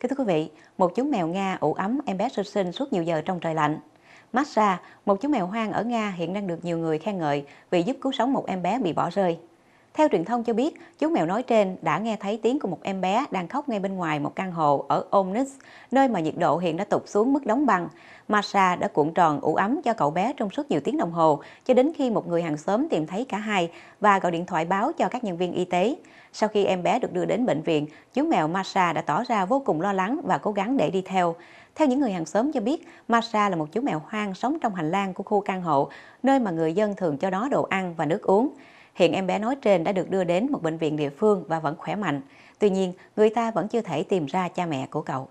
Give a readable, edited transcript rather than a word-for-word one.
Thưa quý vị, một chú mèo Nga ủ ấm em bé sơ sinh suốt nhiều giờ trong trời lạnh. Masha, một chú mèo hoang ở Nga hiện đang được nhiều người khen ngợi vì giúp cứu sống một em bé bị bỏ rơi. Theo truyền thông cho biết, chú mèo nói trên đã nghe thấy tiếng của một em bé đang khóc ngay bên ngoài một căn hộ ở Omsk, nơi mà nhiệt độ hiện đã tụt xuống mức đóng băng. Masha đã cuộn tròn ủ ấm cho cậu bé trong suốt nhiều tiếng đồng hồ, cho đến khi một người hàng xóm tìm thấy cả hai và gọi điện thoại báo cho các nhân viên y tế. Sau khi em bé được đưa đến bệnh viện, chú mèo Masha đã tỏ ra vô cùng lo lắng và cố gắng để đi theo. Theo những người hàng xóm cho biết, Masha là một chú mèo hoang sống trong hành lang của khu căn hộ, nơi mà người dân thường cho nó đồ ăn và nước uống. Hiện em bé nói trên đã được đưa đến một bệnh viện địa phương và vẫn khỏe mạnh. Tuy nhiên, người ta vẫn chưa thể tìm ra cha mẹ của cậu.